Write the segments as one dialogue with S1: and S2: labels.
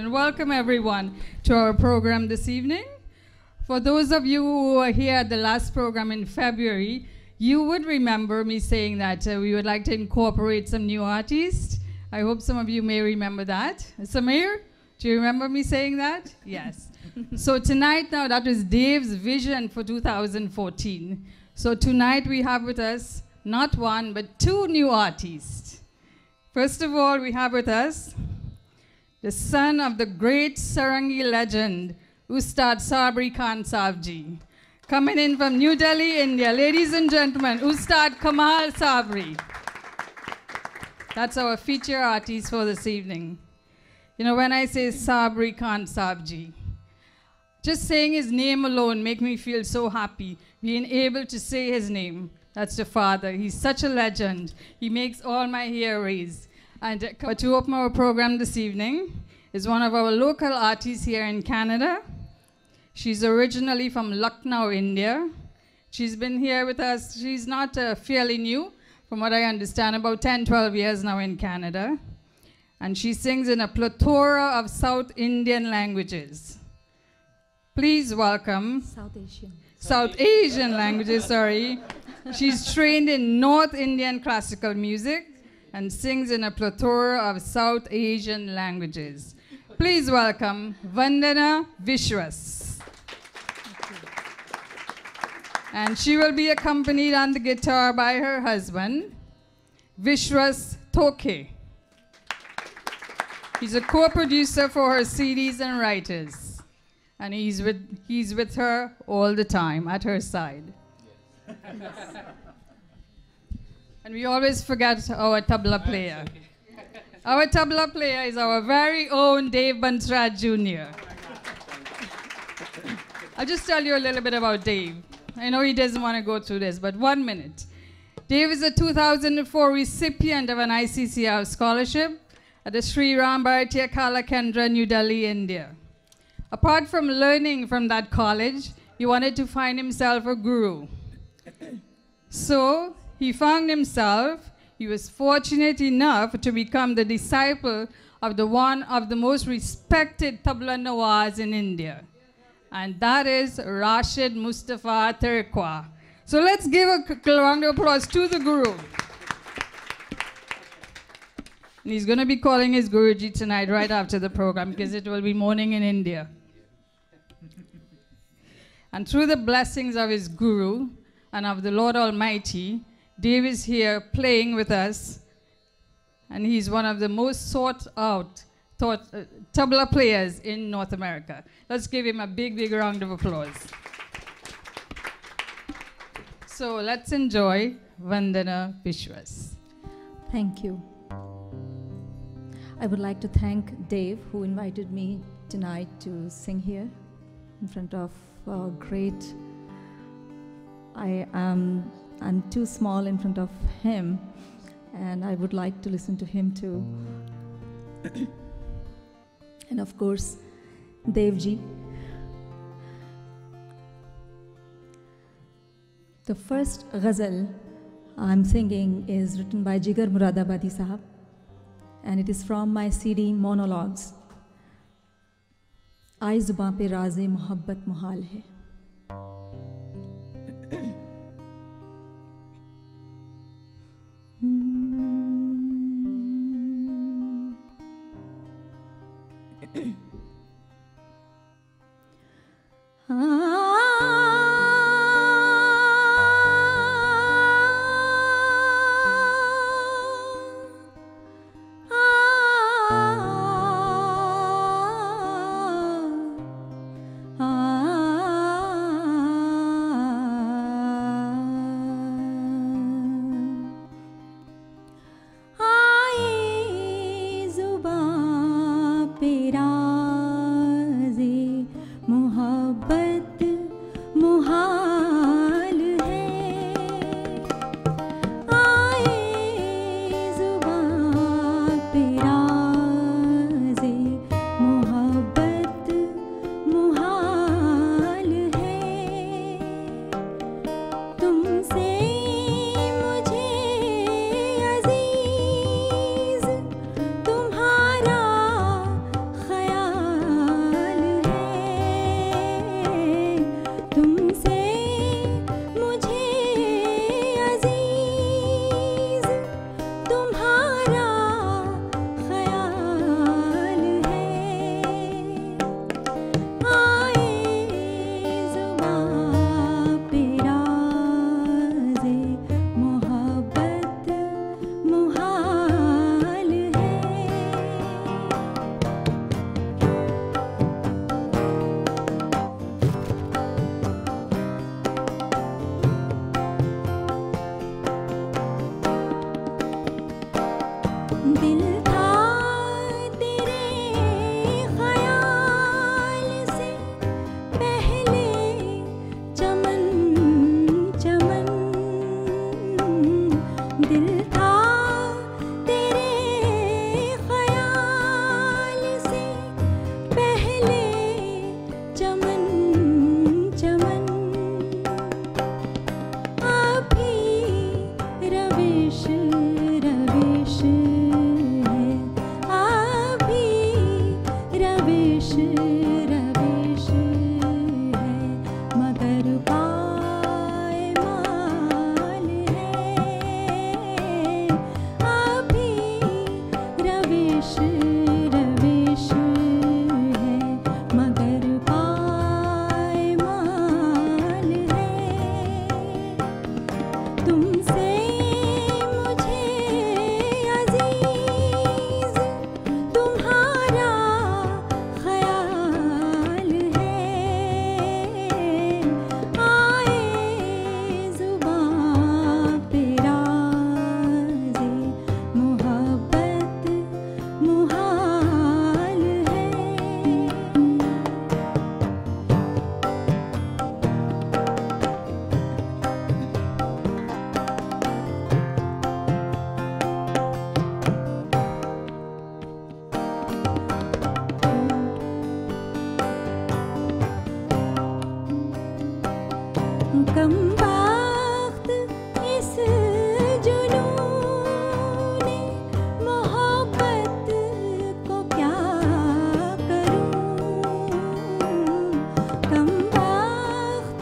S1: and welcome everyone to our program this evening. For those of you who were here at the last program in February, you would remember me saying that we would like to incorporate some new artists. I hope some of you may remember that. Samir, do you remember me saying that? Yes. So tonight now, that is Dave's vision for 2014. So tonight we have with us not one, but two new artists. First of all, we have with us the son of the great Sarangi legend, Ustad Sabri Khan Sahib. Coming in from New Delhi, India, ladies and gentlemen, Ustad Kamal Sabri. That's our feature artist for this evening. You know, when I say Sabri Khan Sahib, just saying his name alone makes me feel so happy, being able to say his name. That's the father. He's such a legend. He makes all my hair raise. And to open our program this evening is one of our local artists here in Canada. She's originally from Lucknow, India. She's been here with us. She's not fairly new, from what I understand, about 10, 12 years now in Canada. And she sings in a plethora of South Indian languages. Please welcome South Asian languages, sorry. She's trained in North Indian classical music and sings in a plethora of South Asian languages. Please welcome Vandana Vishwas. And she will be accompanied on the guitar by her husband, Vishwas Toke. He's a co-producer for her CDs and writers. And he's with her all the time, at her side. Yes. And we always forget our tabla player. Our tabla player is our very own Dave Bansraj Jr. I'll just tell you a little bit about Dave. I know he doesn't want to go through this, but 1 minute. Dave is a 2004 recipient of an ICCR scholarship at the Sri Ram Bharatiya Kala Kendra, New Delhi, India. Apart from learning from that college, he wanted to find himself a guru. So he found himself, he was fortunate enough to become the disciple of one of the most respected tabla nawaz in India. And that is Rashid Mustafa Terqua. So let's give a round of applause to the guru. And he's going to be calling his Guruji tonight right after the program because it will be morning in India. And through the blessings of his guru and of the Lord Almighty, Dave is here playing with us. And he's one of the most sought out tabla players in North America. Let's give him a big, big round of applause. So let's enjoy Vandana Vishwas.
S2: Thank you. I would like to thank Dave, who invited me tonight to sing here in front of great. I'm too small in front of him, and I would like to listen to him too. And of course, Devji. The first ghazal I'm singing is written by Jigar Muradabadi Sahab, and it is from my CD Monologues. Aay zubaan pe raaz-e mohabbat muhal hai.
S3: Peera
S2: पे राज़े मोहब्बत मुहाल है। दिल था तेरे ख्याल से पहले चमन चमन, दिल था तेरे ख्याल से पहले चमन चमन, अभी रविश रविश है, अभी रविश रविश है, मगर पायमाल है, अभी रविश रविश है, मगर पायमाल है। तुमसे मुझे अजीज तुम्हारा ख्याल है, आए ज़ुबां पे राज़े मोहब्बत मुहाल है। कम वक्त इस जुनून मोहब्बत को क्या करूं, कम वक्त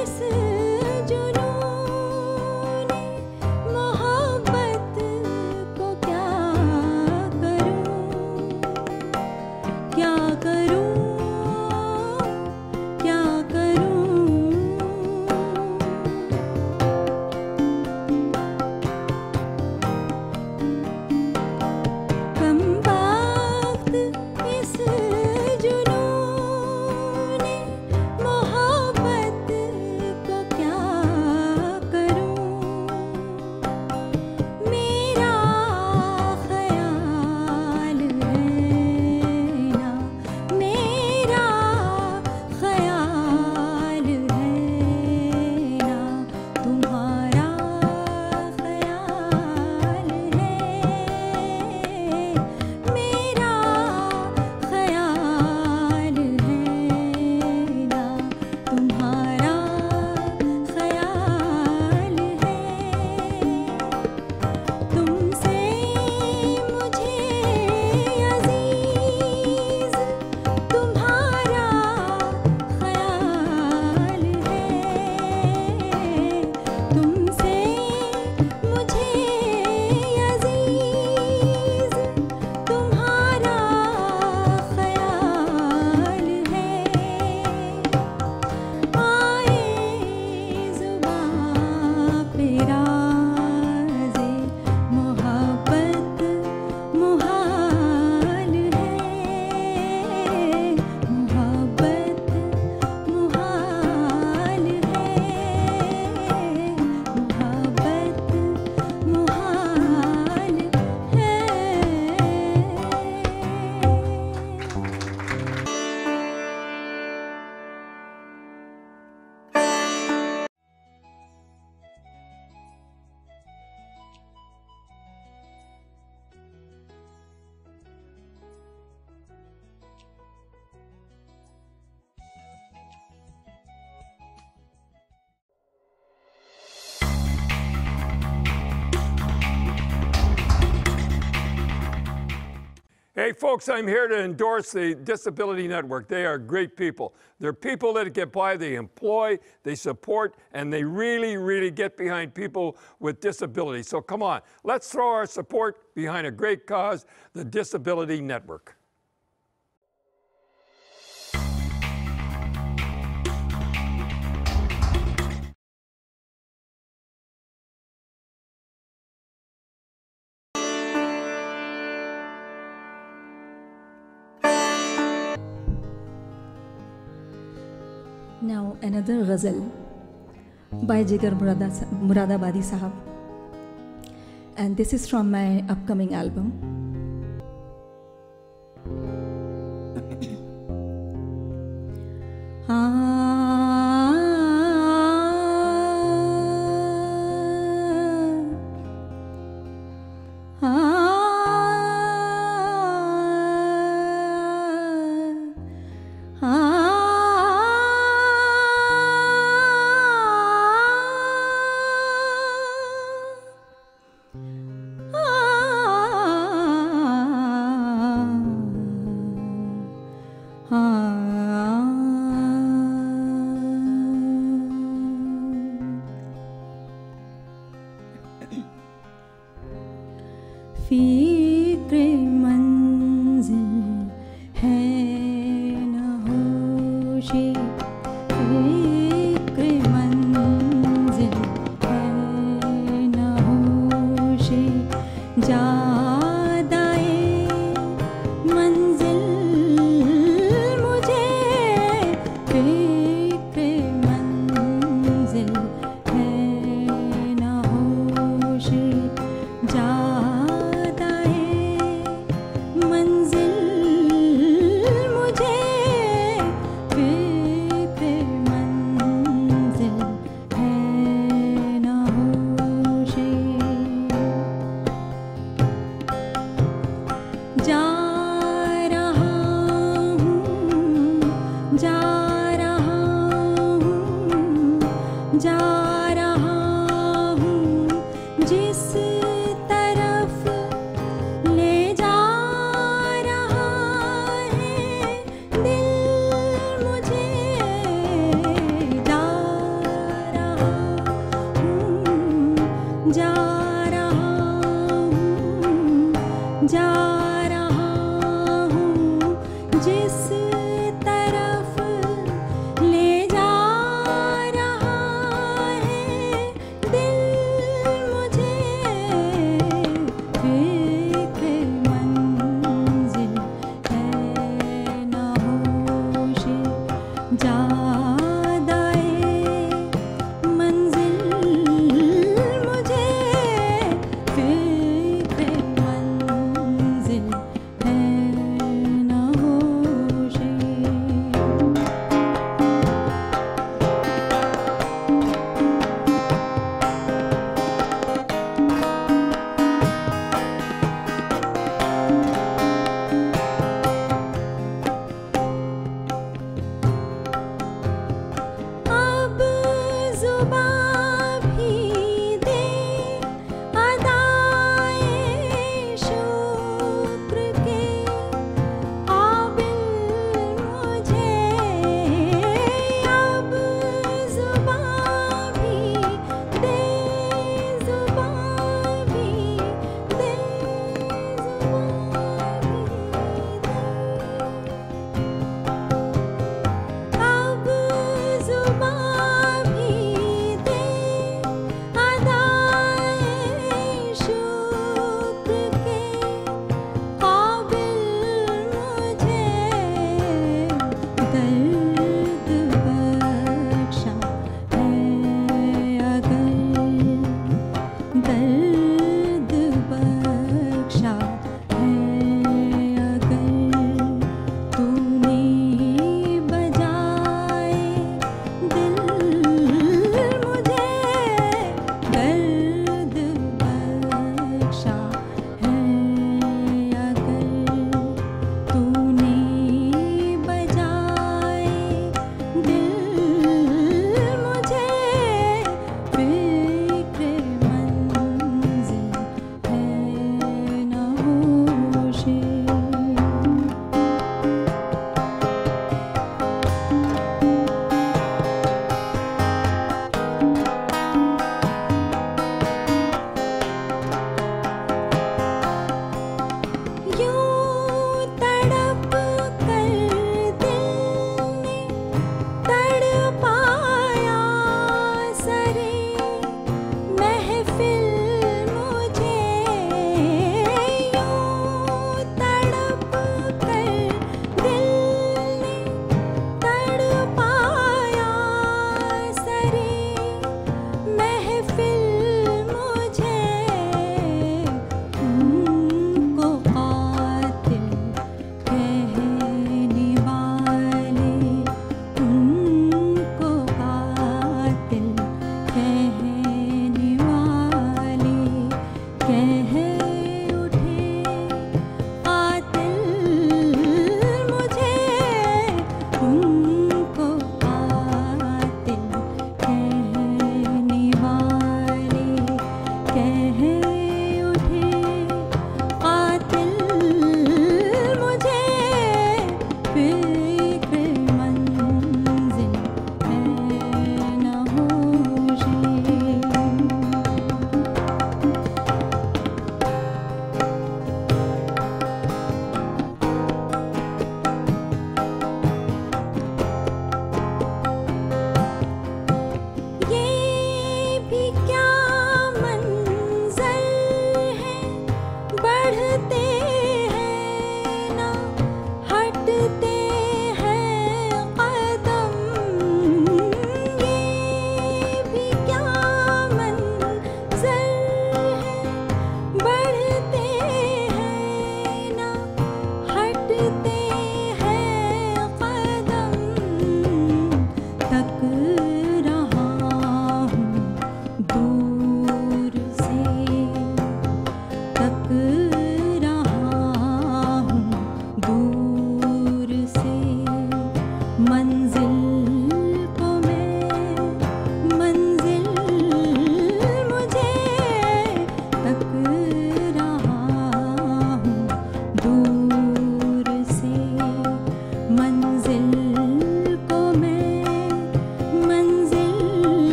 S2: इस जुनून मोहब्बत को क्या करूं, क्या करूं, क्या करूं। कम वक्त इस जुनून मोहब्बत को क्या करूं, मेरा ख्याल है ना, मेरा ख्याल है ना, तुम्हारा ख्याल है, मेरा ख्याल है ना, तुम्हारा ख्याल है। तुमसे मुझे अजीज तुम्हारा ख्याल है, तुमसे मुझे अजीज तुम्हारा ख्याल है, आए ज़ुबां पे राज़े मोहब्बत मुहाल है, मोहब्बत मुहाल है, मोहब्बत मुहाल है।
S3: Hey folks, I'm here to endorse the Disability Network. They are great people. They're people that get by, they employ, they support, and they really, really get behind people with disabilities. So come on, let's throw our support behind a great cause, the Disability Network.
S2: Now another ghazal by Jigar Muradabadi Sahab, and this is from my upcoming album. फिक्र मंजिल है न होशी, फिक्र मंजिल है न होशी, जादाए मंजिल मुझे, फिक्र मंजिल है न होशी, जा रहा हूँ जिस तरफ ले जा रहा है दिल मुझे, जा रहा हूँ, जा रहा हूँ, जा रहा हूँ जिस तरफ ले जा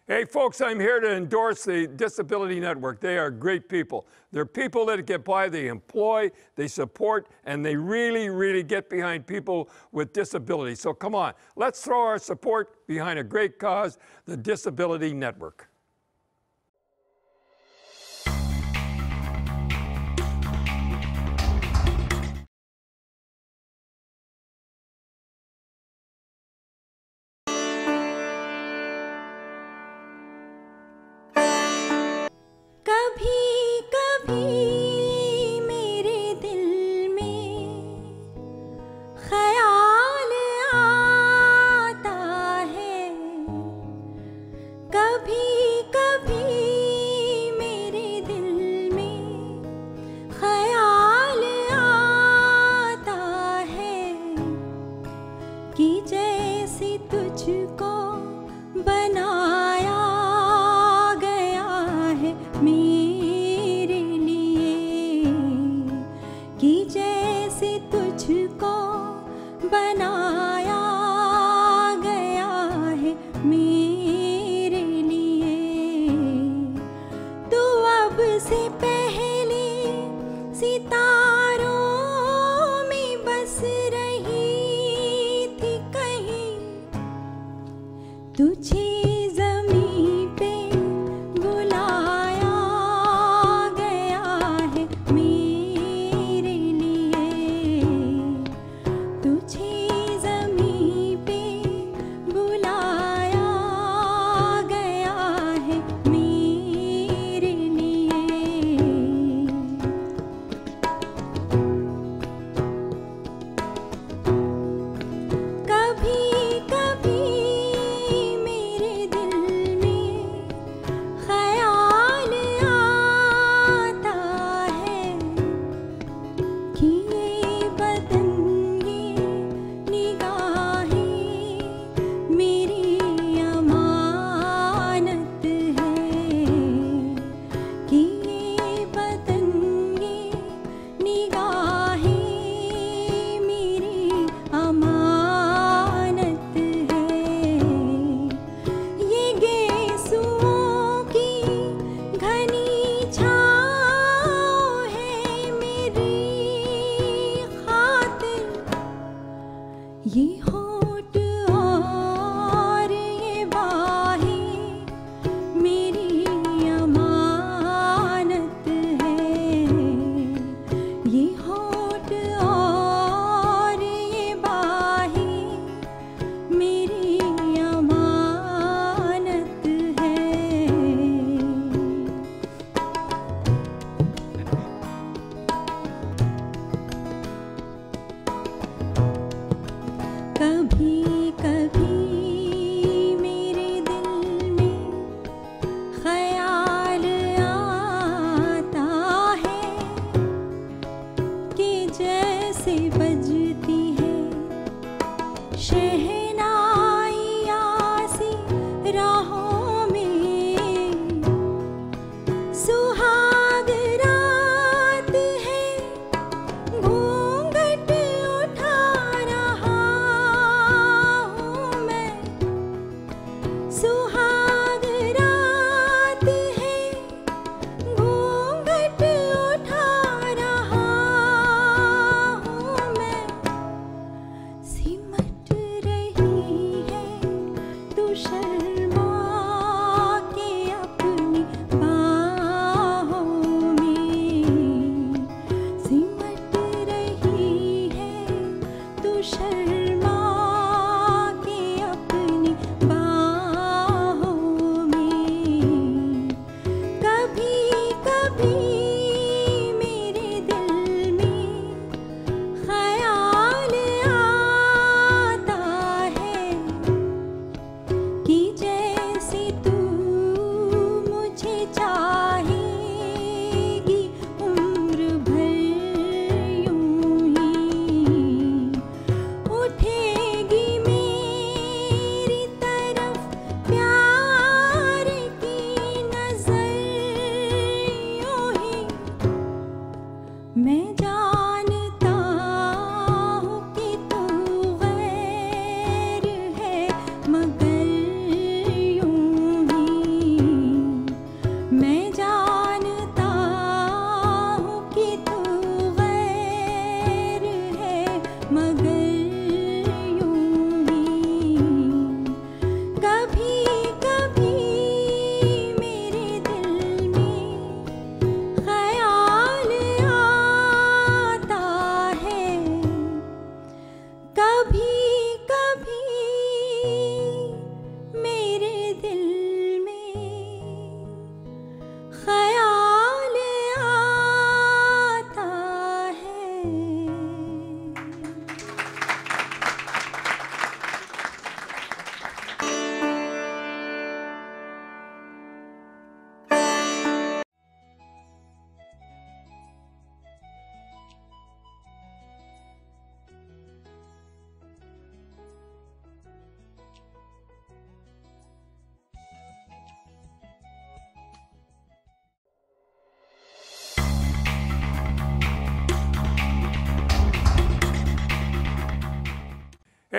S3: Hey folks, I'm here to endorse the Disability Network. They are great people. They're people that get by, they employ, they support, and they really, really get behind people with disabilities. So come on, let's throw our support behind a great cause, the Disability Network.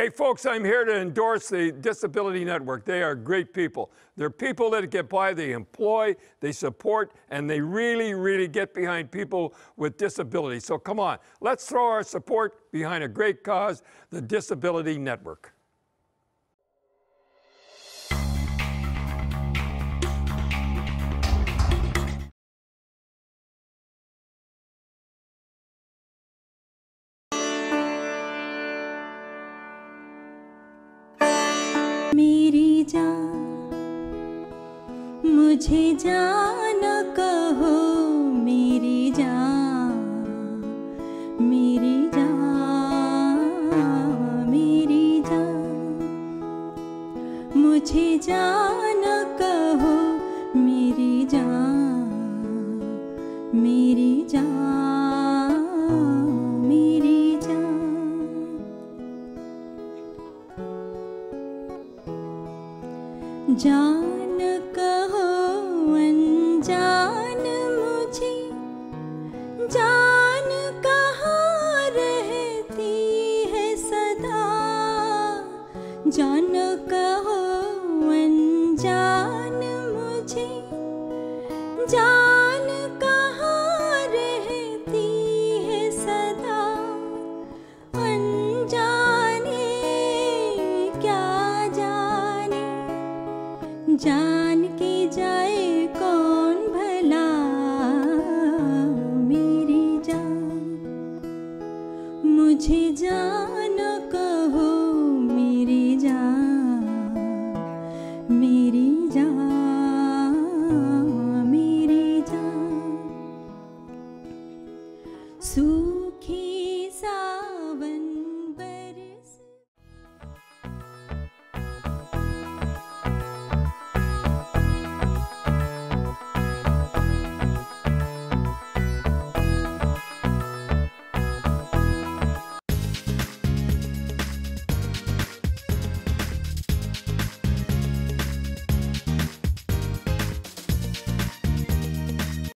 S3: Hey folks, I'm here to endorse the Disability Network. They are great people. They're people that get by, they employ, they support, and they really, really get behind people with disabilities. So come on, let's throw our support behind a great cause, the Disability Network.
S4: मेरी जान मुझे जान कहो, मेरी जान मेरी जान मेरी जान मुझे जान कहो, मेरी जान मेरी जान मेरी जान। जान कहो अनजान मुझे, जान कहाँ रहती है सदा। जान कहो अनजान मुझे, जान कहाँ रहती है सदा। अनजाने क्या जाने, जाने